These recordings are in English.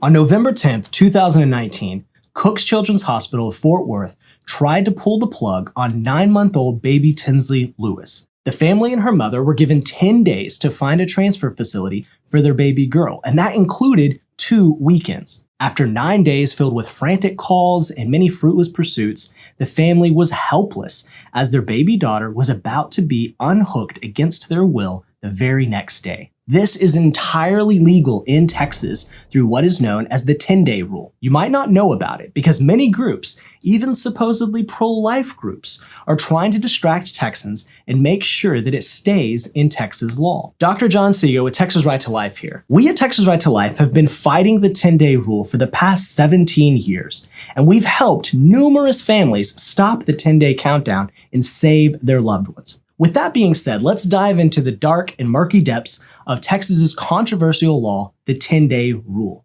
On November 10th, 2019, Cook's Children's Hospital of Fort Worth tried to pull the plug on 9-month-old baby Tinsley Lewis. The family and her mother were given 10 days to find a transfer facility for their baby girl, and that included 2 weekends. After 9 days filled with frantic calls and many fruitless pursuits, the family was helpless as their baby daughter was about to be unhooked against their will the very next day. This is entirely legal in Texas through what is known as the 10-day rule. You might not know about it because many groups, even supposedly pro-life groups, are trying to distract Texans and make sure that it stays in Texas law. Dr. John Seego with Texas Right to Life here. We at Texas Right to Life have been fighting the 10-day rule for the past 17 years, and we've helped numerous families stop the 10-day countdown and save their loved ones. With that being said, let's dive into the dark and murky depths of Texas's controversial law, the 10-day rule.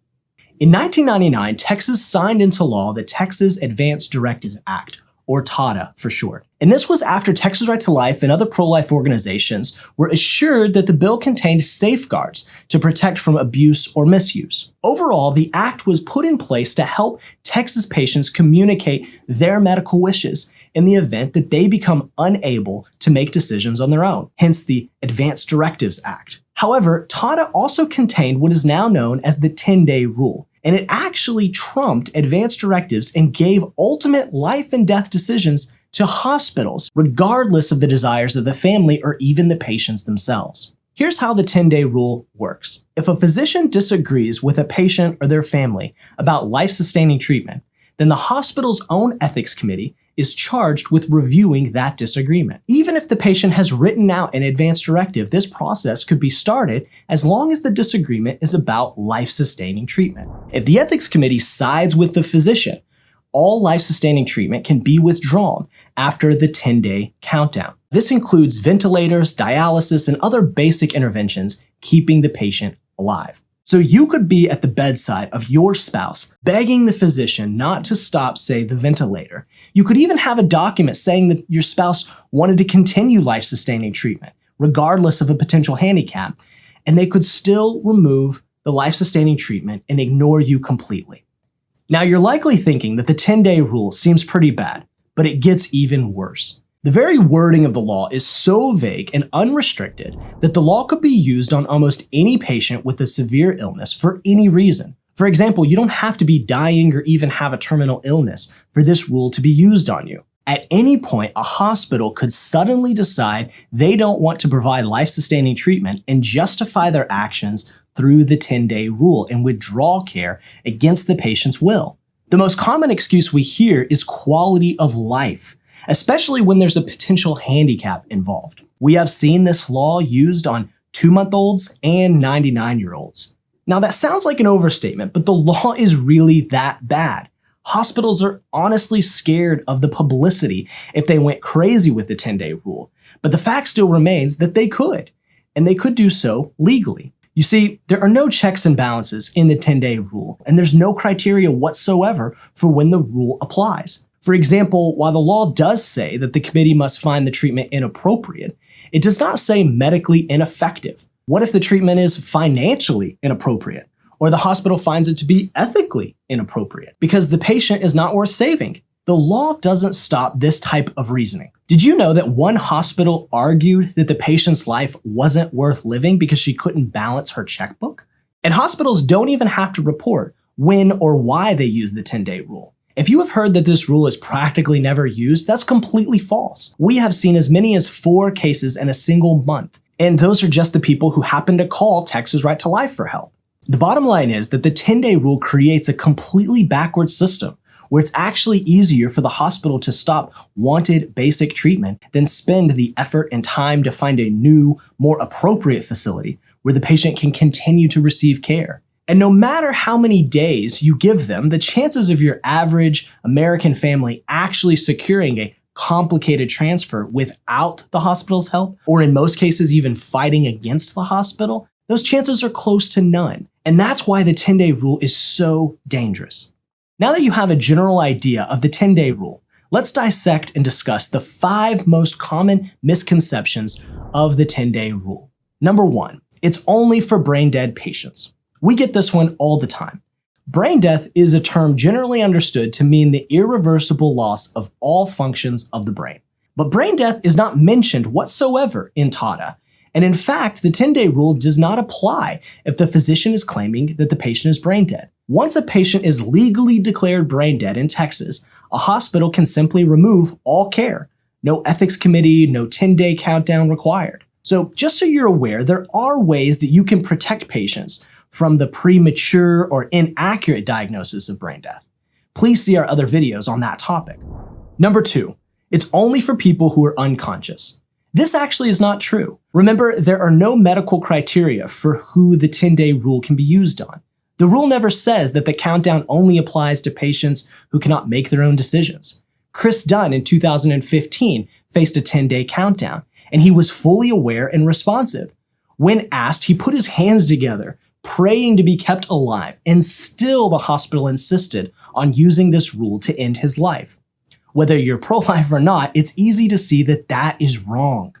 In 1999, Texas signed into law the Texas Advanced Directives Act, or TADA for short. And this was after Texas Right to Life and other pro-life organizations were assured that the bill contained safeguards to protect from abuse or misuse. Overall, the act was put in place to help Texas patients communicate their medical wishes in the event that they become unable to make decisions on their own, hence the Advanced Directives Act. However, TADA also contained what is now known as the 10-day rule, and it actually trumped advanced directives and gave ultimate life and death decisions to hospitals, regardless of the desires of the family or even the patients themselves. Here's how the 10-day rule works. If a physician disagrees with a patient or their family about life-sustaining treatment, then the hospital's own ethics committee is charged with reviewing that disagreement. Even if the patient has written out an advance directive, this process could be started as long as the disagreement is about life-sustaining treatment. If the ethics committee sides with the physician, all life-sustaining treatment can be withdrawn after the 10-day countdown. This includes ventilators, dialysis, and other basic interventions keeping the patient alive. So you could be at the bedside of your spouse, begging the physician not to stop, say, the ventilator. You could even have a document saying that your spouse wanted to continue life-sustaining treatment, regardless of a potential handicap, and they could still remove the life-sustaining treatment and ignore you completely. Now, you're likely thinking that the 10-day rule seems pretty bad, but it gets even worse. The very wording of the law is so vague and unrestricted that the law could be used on almost any patient with a severe illness for any reason. For example, you don't have to be dying or even have a terminal illness for this rule to be used on you. At any point, a hospital could suddenly decide they don't want to provide life-sustaining treatment and justify their actions through the 10-day rule and withdraw care against the patient's will. The most common excuse we hear is quality of life, especially when there's a potential handicap involved. We have seen this law used on 2-month-olds and 99-year-olds. Now that sounds like an overstatement, but the law is really that bad. Hospitals are honestly scared of the publicity if they went crazy with the 10-day rule, but the fact still remains that they could, and they could do so legally. You see, there are no checks and balances in the 10-day rule, and there's no criteria whatsoever for when the rule applies. For example, while the law does say that the committee must find the treatment inappropriate, it does not say medically ineffective. What if the treatment is financially inappropriate, or the hospital finds it to be ethically inappropriate because the patient is not worth saving? The law doesn't stop this type of reasoning. Did you know that one hospital argued that the patient's life wasn't worth living because she couldn't balance her checkbook? And hospitals don't even have to report when or why they use the 10-day rule. If you have heard that this rule is practically never used, that's completely false. We have seen as many as 4 cases in a single month, and those are just the people who happen to call Texas Right to Life for help. The bottom line is that the 10-day rule creates a completely backward system where it's actually easier for the hospital to stop wanted basic treatment than spend the effort and time to find a new, more appropriate facility where the patient can continue to receive care. And no matter how many days you give them, the chances of your average American family actually securing a complicated transfer without the hospital's help, or in most cases even fighting against the hospital, those chances are close to none. And that's why the 10-day rule is so dangerous. Now that you have a general idea of the 10-day rule, let's dissect and discuss the 5 most common misconceptions of the 10-day rule. Number 1, it's only for brain dead patients. We get this one all the time. Brain death is a term generally understood to mean the irreversible loss of all functions of the brain. But brain death is not mentioned whatsoever in TADA. And in fact, the 10-day rule does not apply if the physician is claiming that the patient is brain dead. Once a patient is legally declared brain dead in Texas, a hospital can simply remove all care. No ethics committee, no 10-day countdown required. So just so you're aware, there are ways that you can protect patients from the premature or inaccurate diagnosis of brain death. Please see our other videos on that topic. Number 2, it's only for people who are unconscious. This actually is not true. Remember, there are no medical criteria for who the 10-day rule can be used on. The rule never says that the countdown only applies to patients who cannot make their own decisions. Chris Dunn in 2015 faced a 10-day countdown, and he was fully aware and responsive. When asked, he put his hands together, praying to be kept alive, and still the hospital insisted on using this rule to end his life. Whether you're pro-life or not, it's easy to see that that is wrong.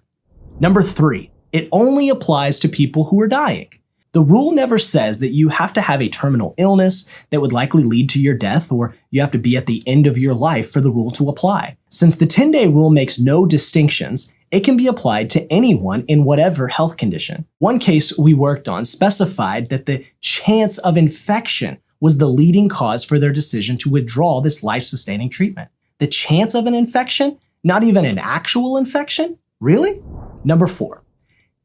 Number 3, it only applies to people who are dying. The rule never says that you have to have a terminal illness that would likely lead to your death, or you have to be at the end of your life for the rule to apply. Since the 10-day rule makes no distinctions, it can be applied to anyone in whatever health condition. One case we worked on specified that the chance of infection was the leading cause for their decision to withdraw this life-sustaining treatment. The chance of an infection? Not even an actual infection? Really? Number 4,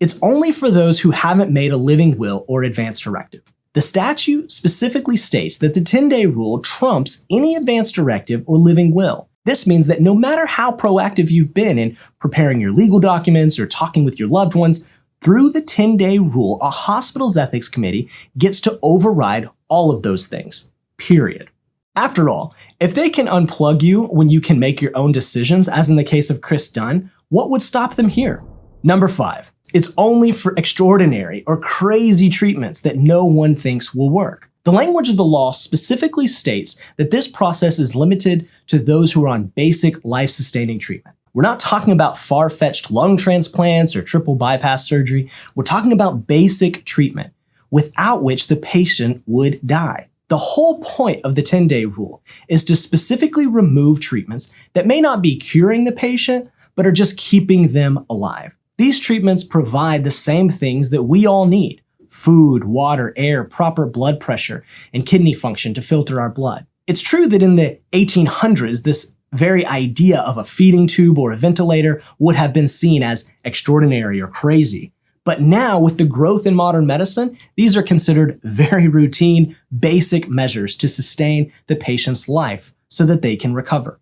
it's only for those who haven't made a living will or advance directive. The statute specifically states that the 10-day rule trumps any advance directive or living will. This means that no matter how proactive you've been in preparing your legal documents or talking with your loved ones, through the 10-day rule, a hospital's ethics committee gets to override all of those things, period. After all, if they can unplug you when you can make your own decisions, as in the case of Chris Dunn, what would stop them here? Number 5, it's only for extraordinary or crazy treatments that no one thinks will work. The language of the law specifically states that this process is limited to those who are on basic life-sustaining treatment. We're not talking about far-fetched lung transplants or triple bypass surgery. We're talking about basic treatment, without which the patient would die. The whole point of the 10-day rule is to specifically remove treatments that may not be curing the patient, but are just keeping them alive. These treatments provide the same things that we all need: food, water, air, proper blood pressure, and kidney function to filter our blood. It's true that in the 1800s, this very idea of a feeding tube or a ventilator would have been seen as extraordinary or crazy. But now, with the growth in modern medicine, these are considered very routine, basic measures to sustain the patient's life so that they can recover.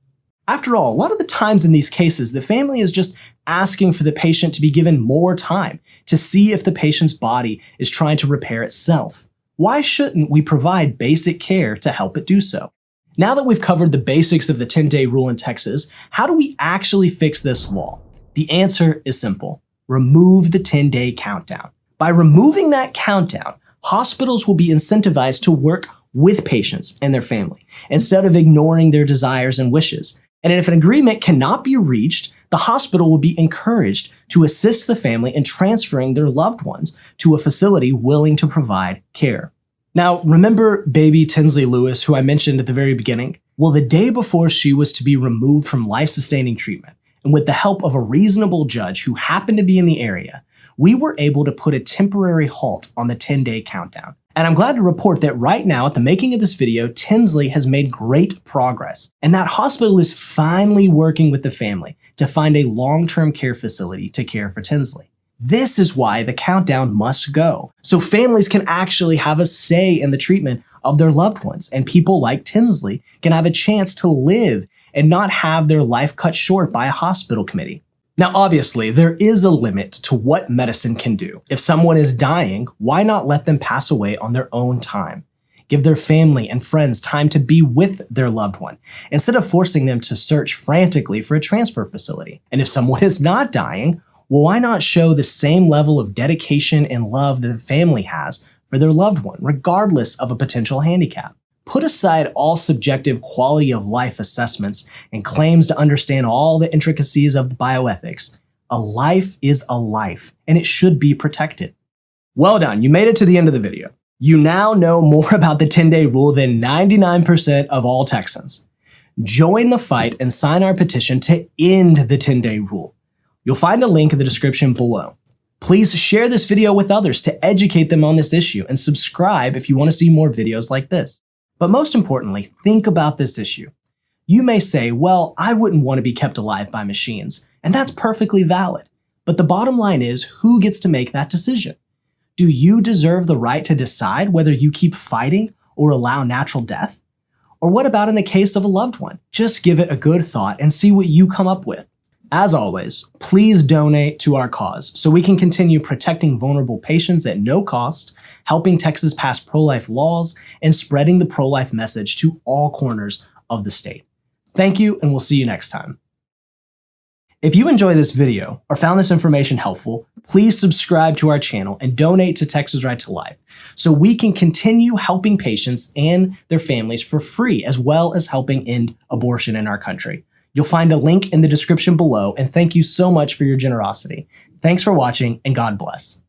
After all, a lot of the times in these cases, the family is just asking for the patient to be given more time to see if the patient's body is trying to repair itself. Why shouldn't we provide basic care to help it do so? Now that we've covered the basics of the 10-day rule in Texas, how do we actually fix this law? The answer is simple: remove the 10-day countdown. By removing that countdown, hospitals will be incentivized to work with patients and their family instead of ignoring their desires and wishes. And if an agreement cannot be reached, the hospital will be encouraged to assist the family in transferring their loved ones to a facility willing to provide care. Now, remember baby Tinsley Lewis, who I mentioned at the very beginning? Well, the day before she was to be removed from life-sustaining treatment, and with the help of a reasonable judge who happened to be in the area, we were able to put a temporary halt on the 10-day countdown. And I'm glad to report that right now, at the making of this video, Tinsley has made great progress, and that hospital is finally working with the family to find a long-term care facility to care for Tinsley. This is why the countdown must go, so families can actually have a say in the treatment of their loved ones, and people like Tinsley can have a chance to live and not have their life cut short by a hospital committee. Now, obviously, there is a limit to what medicine can do. If someone is dying, why not let them pass away on their own time? Give their family and friends time to be with their loved one, instead of forcing them to search frantically for a transfer facility. And if someone is not dying, well, why not show the same level of dedication and love that the family has for their loved one, regardless of a potential handicap? Put aside all subjective quality of life assessments and claims to understand all the intricacies of the bioethics. A life is a life, and it should be protected. Well done, you made it to the end of the video. You now know more about the 10-day rule than 99% of all Texans. Join the fight and sign our petition to end the 10-day rule. You'll find a link in the description below. Please share this video with others to educate them on this issue and subscribe if you want to see more videos like this. But most importantly, think about this issue. You may say, well, I wouldn't want to be kept alive by machines, and that's perfectly valid. But the bottom line is, who gets to make that decision? Do you deserve the right to decide whether you keep fighting or allow natural death? Or what about in the case of a loved one? Just give it a good thought and see what you come up with. As always, please donate to our cause so we can continue protecting vulnerable patients at no cost, helping Texas pass pro-life laws, and spreading the pro-life message to all corners of the state. Thank you, and we'll see you next time. If you enjoy this video or found this information helpful, please subscribe to our channel and donate to Texas Right to Life so we can continue helping patients and their families for free, as well as helping end abortion in our country. You'll find a link in the description below, and thank you so much for your generosity. Thanks for watching, and God bless.